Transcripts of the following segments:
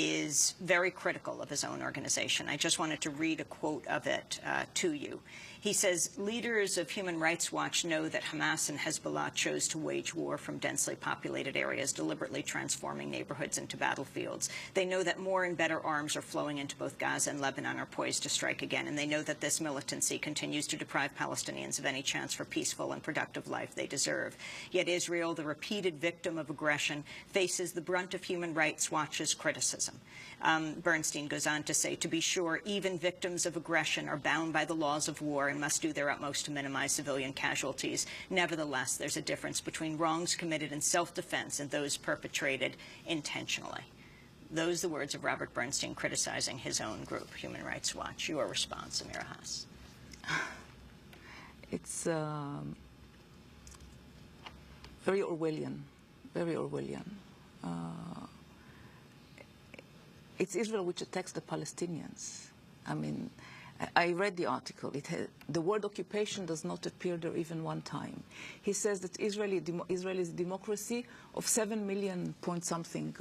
is very critical of his own organization. I just wanted to read a quote of it to you. He says, leaders of Human Rights Watch know that Hamas and Hezbollah chose to wage war from densely populated areas, deliberately transforming neighborhoods into battlefields. They know that more and better arms are flowing into both Gaza and Lebanon are poised to strike again, and they know that this militancy continues to deprive Palestinians of any chance for peaceful and productive life they deserve. Yet Israel, the repeated victim of aggression, faces the brunt of Human Rights Watch's criticism. Bernstein goes on to say, to be sure, even victims of aggression are bound by the laws of war and must do their utmost to minimize civilian casualties. Nevertheless, there's a difference between wrongs committed in self-defense and those perpetrated intentionally. Those are the words of Robert Bernstein criticizing his own group, Human Rights Watch. Your response, Amira Hass. It's very Orwellian, very Orwellian. It's Israel which attacks the Palestinians. I mean, I read the article. The word occupation does not appear there even one time. He says that Israel is a democracy of 7 million point something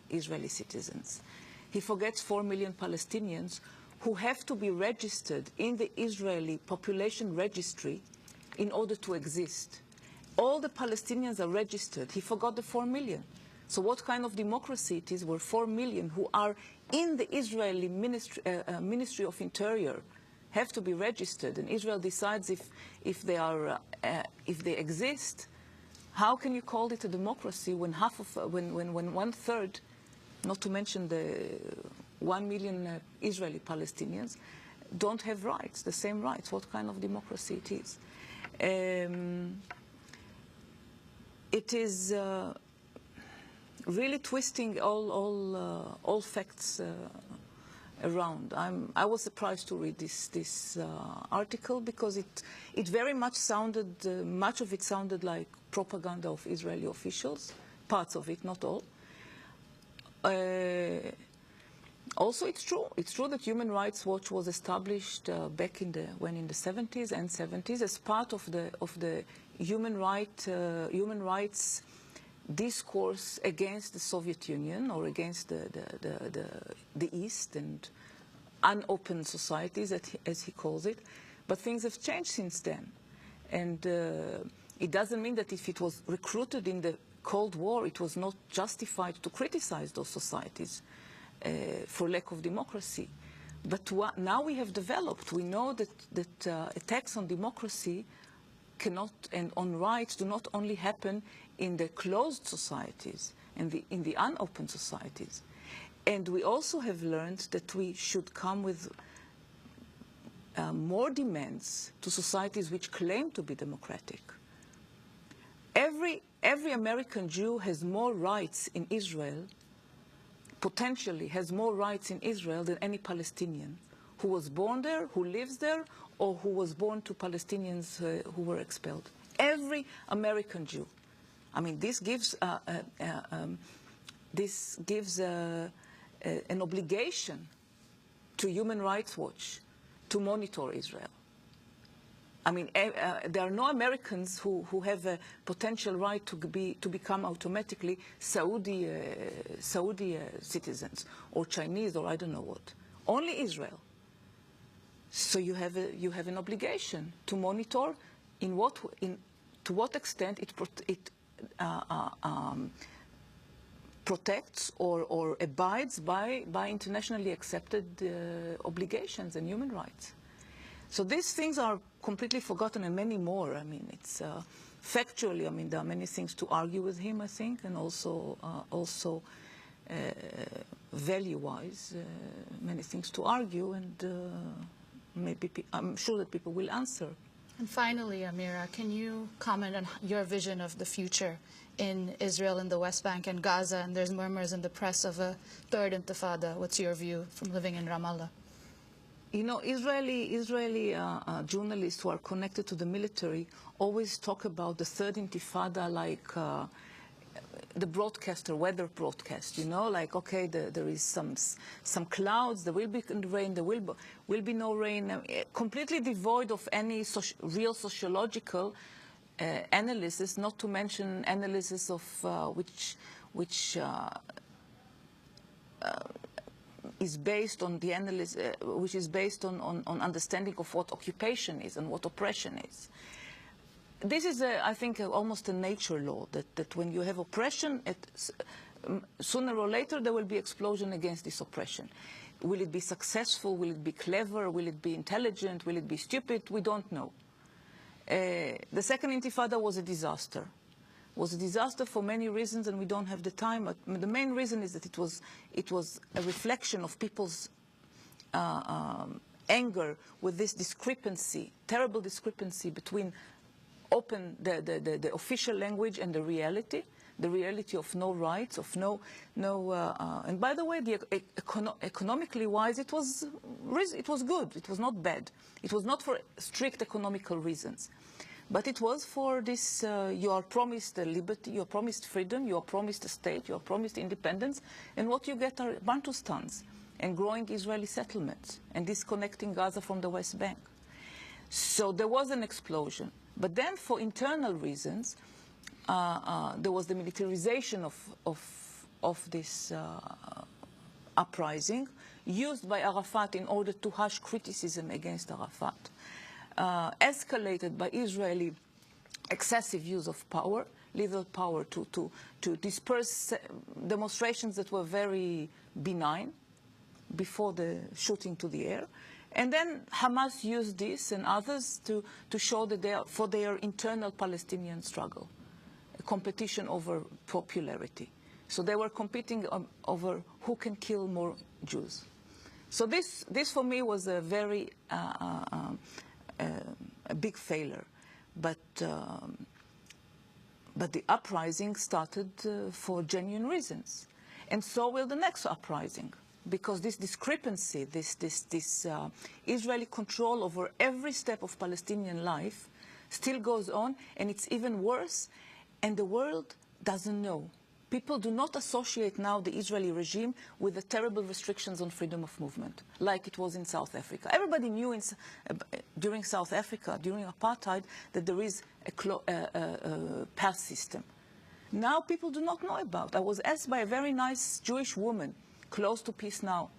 Israeli citizens. He forgets 4 million Palestinians who have to be registered in the Israeli population registry in order to exist. All the Palestinians are registered. He forgot the 4 million. So what kind of democracy it is where 4 million who are in the Israeli Ministry of Interior have to be registered, and Israel decides if they exist? How can you call it a democracy when when 1/3, not to mention the 1 million Israeli Palestinians, don't have rights, the same rights? What kind of democracy it is? It is really twisting all facts around. I was surprised to read this article because it very much sounded, much of it sounded like propaganda of Israeli officials, parts of it, not all. Also, it's true that Human Rights Watch was established back in the 70s and 70s as part of the human rights discourse against the Soviet Union or against the East and unopened societies, as he calls it. But things have changed since then. And it doesn't mean that if it was recruited in the Cold War, it was not justified to criticize those societies for lack of democracy. But now we have developed, we know that attacks on democracy cannot, and on rights, do not only happen in the closed societies and in the unopened societies. And we also have learned that we should come with more demands to societies which claim to be democratic. Every American Jew has more rights in Israel, potentially has more rights in Israel than any Palestinian who was born there, who lives there, or who was born to Palestinians who were expelled. Every American Jew. I mean, this gives an obligation to Human Rights Watch to monitor Israel. I mean, there are no Americans who have a potential right to become automatically Saudi citizens or Chinese or I don't know what. Only Israel. So you have an obligation to monitor to what extent it protects or abides by internationally accepted obligations and human rights. So these things are completely forgotten, and many more. I mean, it's factually. I mean, there are many things to argue with him, I think, and also value-wise, many things to argue, and maybe I'm sure that people will answer. And finally, Amira, can you comment on your vision of the future in Israel and the West Bank and Gaza? And there's murmurs in the press of a third intifada. What's your view from living in Ramallah? You know, Israeli journalists who are connected to the military always talk about the third intifada like the broadcaster, weather broadcast, you know, like, okay, there is some clouds, there will be rain, there will be no rain, completely devoid of any real sociological analysis, not to mention analysis of which is based on the analysis, which is based on understanding of what occupation is and what oppression is. This is, I think, almost a nature law, that when you have oppression, sooner or later there will be explosion against this oppression. Will it be successful? Will it be clever? Will it be intelligent? Will it be stupid? We don't know. The second Intifada was a disaster. It was a disaster for many reasons, and we don't have the time. But the main reason is that it was a reflection of people's anger with this discrepancy, terrible discrepancy between the official language and the reality of no rights, of and by the way, economically wise, it was good. It was not bad. It was not for strict economical reasons, but it was for this: you are promised liberty, you are promised freedom, you are promised a state, you are promised independence, and what you get are Bantustans and growing Israeli settlements and disconnecting Gaza from the West Bank. So there was an explosion. But then, for internal reasons, there was the militarization of this uprising, used by Arafat in order to hush criticism against Arafat, escalated by Israeli excessive use of power, lethal power, to disperse demonstrations that were very benign before the shooting to the air. And then Hamas used this and others to show that they are for their internal Palestinian struggle, a competition over popularity. So they were competing over who can kill more Jews. So this for me was a very a big failure. But the uprising started for genuine reasons, and so will the next uprising. Because this discrepancy, this Israeli control over every step of Palestinian life still goes on, and it's even worse, and the world doesn't know. People do not associate now the Israeli regime with the terrible restrictions on freedom of movement, like it was in South Africa. Everybody knew during South Africa, during apartheid, that there is a pass system. Now people do not know about. I was asked by a very nice Jewish woman, close to Peace Now.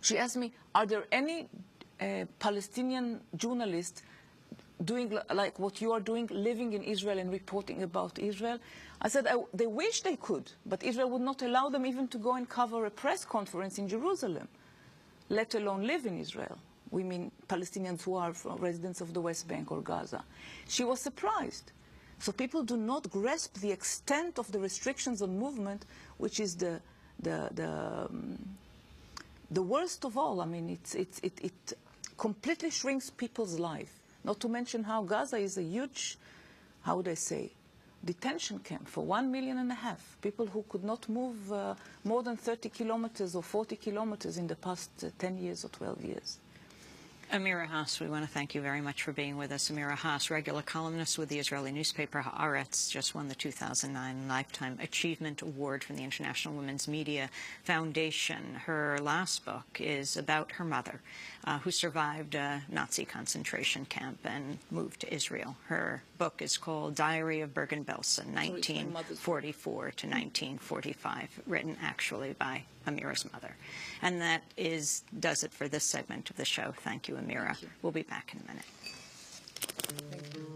She asked me, are there any Palestinian journalists doing like what you are doing, living in Israel and reporting about Israel? I said, they wish they could, but Israel would not allow them even to go and cover a press conference in Jerusalem, let alone live in Israel. We mean Palestinians who are residents of the West Bank or Gaza. She was surprised. So people do not grasp the extent of the restrictions on movement, which is the worst of all. I mean, it completely shrinks people's life. Not to mention how Gaza is a huge, how would I say, detention camp for 1.5 million people who could not move more than 30 kilometers or 40 kilometers in the past 10 years or 12 years. Amira Hass, we want to thank you very much for being with us. Amira Hass, regular columnist with the Israeli newspaper Haaretz, just won the 2009 Lifetime Achievement Award from the International Women's Media Foundation. Her last book is about her mother, who survived a Nazi concentration camp and moved to Israel. Her book is called Diary of Bergen-Belsen, 1944 to 1945, written actually by Amira's mother. And that does it for this segment of the show. Thank you, Amira. Thank you. We'll be back in a minute. Thank you.